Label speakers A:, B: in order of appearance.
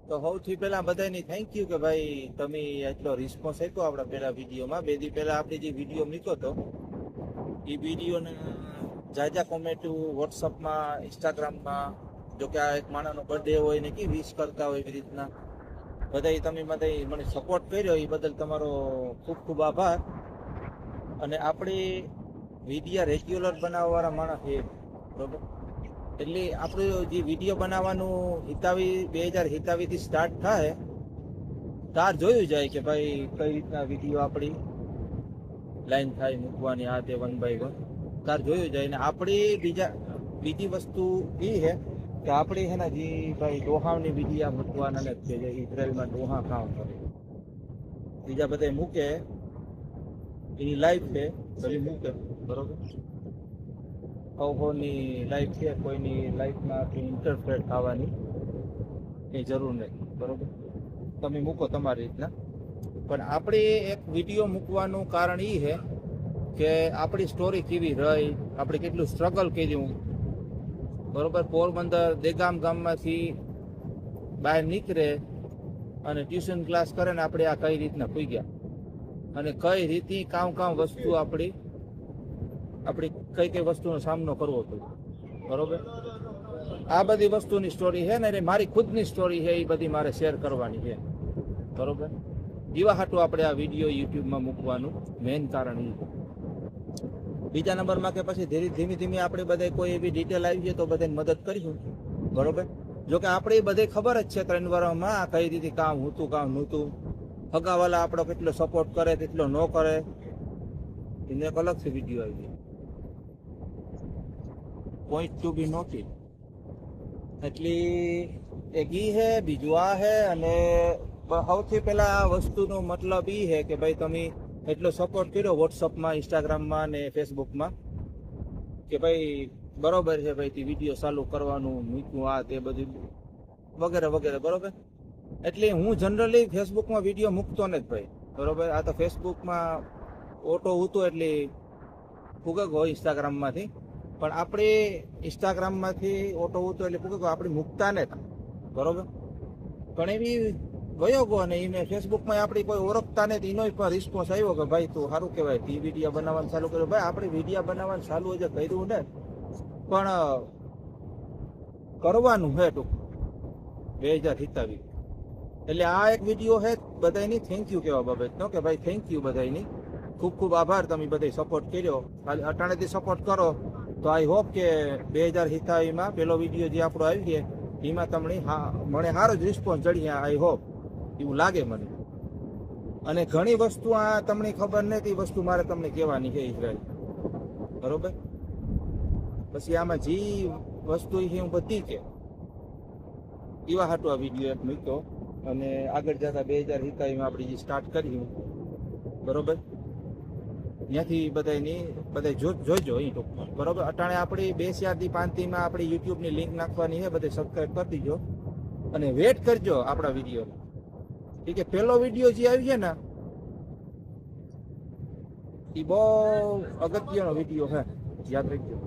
A: તો સૌથી પહેલા બધાની થેન્ક યુ કે ભાઈ તમે એટલો રિસ્પોન્સ આપ્યો આપણા પહેલા વિડીયોમાં. 2 દી પહેલા આપણે જે વિડીયો મૂક્યો હતો એ વિડીયોને જાજા કોમેન્ટો વોટ્સઅપમાં, ઇન્સ્ટાગ્રામમાં, જો કે આ એક માણસનો બર્થડે હોય ને કે વિશ કરતા હોય એવી રીતના બધા તમે મને સપોર્ટ કર્યો એ બદલ તમારો ખૂબ ખૂબ આભાર. અને આપણે વિડીયા રેગ્યુલર બનાવવાવાળા માણસ છે બરોબર, એટલે આપણું જે વિડીયો બનાવવાનું 2027 થી સ્ટાર્ટ થાય તાર જોયું જાય કે ભાઈ કઈ રીતના વિડીયો આપણી લાઈન થાય મૂકવાની, આ તે 1 by 1 તાર જોયું જાય. ને આપણી બીજી વસ્તુ એ છે કે આપણે છે ને જે ભાઈ ડોહાની વિડીયા મૂકવાના નથી, જે ઇઝરાયલમાં ડોહા કામ કરે બીજા બધા મૂકે એની લાઈફ છે ભલે મૂકે બરોબર, ની લાઈફ છે, કોઈની લાઈફમાં ઇન્ટરફેર થવાની એ જરૂર નહીં બરોબર, તમે મૂકો તમારી રીતના. પણ આપણે એક વિડીયો મૂકવાનું કારણ એ છે કે આપણી સ્ટોરી કેવી રહી, આપણે કેટલું સ્ટ્રગલ કર્યું બરોબર. પોરબંદર દેગામ ગામમાંથી બહાર નીકળે અને ટ્યુશન ક્લાસ કરે ને આપણે આ કઈ રીતના પૂગ્યા અને કઈ રીતે કામ વસ્તુ આપણી કઈ વસ્તુનો સામનો કરવો પડ્યો બરોબર. આ બધી વસ્તુની સ્ટોરી છે ને મારી ખુદની સ્ટોરી છે, એ બધી મારે શેર કરવાની છે બરોબર. એવા હાટું આપણે આ વિડીયો યુટ્યુબમાં મૂકવાનું મેઇન કારણ એ. બીજા નંબરમાં કે પછી ધીમે ધીમે આપણે બધે કોઈ એવી ડિટેલ આવી છે તો બધાને મદદ કરીશું બરોબર. જો કે આપણે બધે ખબર જ છે 3 વર્ષમાં કઈ રીતે કામ હતું કામ નહોતું, હગાવાલા આપણો કેટલો સપોર્ટ કરે કેટલો ન કરે એને એક અલગથી વિડીયો આવી જાય, પોઈન્ટ ટુ બી નોટેડ. એટલે એક ઈ છે, બીજું આ છે. અને સૌથી પહેલા આ વસ્તુનો મતલબ એ છે કે ભાઈ તમે એટલો સપોર્ટ કર્યો વોટ્સઅપમાં, ઇન્સ્ટાગ્રામમાં ને ફેસબુકમાં કે ભાઈ બરોબર છે ભાઈ તે વિડીયો ચાલુ કરવાનું મૂક્યું આ તે બધું વગેરે વગેરે બરોબર. એટલે હું જનરલી ફેસબુકમાં વિડીયો મૂકતો ને જ ભાઈ બરોબર. આ તો ફેસબુકમાં ઓટો હતો એટલે ફૂગક હોય ઇન્સ્ટાગ્રામમાંથી, પણ આપણે ઇન્સ્ટાગ્રામમાંથી ઓટો હતો એટલે ફૂગક આપણે મૂકતા ને બરોબર. પણ એવી ગયો ગયો ને એને ફેસબુકમાં આપણી કોઈ ઓળખતા ને એનો પણ રિસ્પોન્સ આવ્યો કે ભાઈ તું સારું કહેવાય તે વિડીયો બનાવવાનું ચાલુ કર્યું. ભાઈ આપણે વિડીયો બનાવવાનું ચાલુ હજુ કર્યું ને પણ કરવાનું છે ટૂંક 2027. એટલે આ એક વિડીયો છે બધાની થેન્ક યુ કહેવા બાબતનો કે ભાઈ થેન્ક યુ બધાની, ખૂબ ખૂબ આભાર તમે બધા સપોર્ટ કર્યો. અટાણેથી સપોર્ટ કરો તો આઈ હોપ કે 2027માં પેલો વિડીયો જે આપણો આવી ગયો એમાં તમને મને સારો જ રિસ્પોન્સ જડી આઈ હોપ એવું લાગે મને. અને ઘણી વસ્તુ આ તમને ખબર નથી વસ્તુ મારે તમને કહેવાની છે ઇઝરાયલ બરોબર. પછી આમાં જે વસ્તુ છે હું બધી કે એવા હાટું આ વિડીયો એક મૂક્યો અને આગળ જતા 2027માં આપણે જે સ્ટાર્ટ કર્યું બરોબર ત્યાંથી બધા જોજો અહીં ટૂંકમાં બરોબર. અટાણે આપણી 2 થી 5 દીમાં આપણી યુટ્યુબની લિંક નાખવાની છે, બધે સબસ્ક્રાઈબ કરી દીજો અને વેટ કરજો આપણા વિડીયો. ઠીક છે, પહેલો વિડીયો જે આવી છે ને એ બહુ અગત્યનો વિડીયો છે, યાદ રાખજો.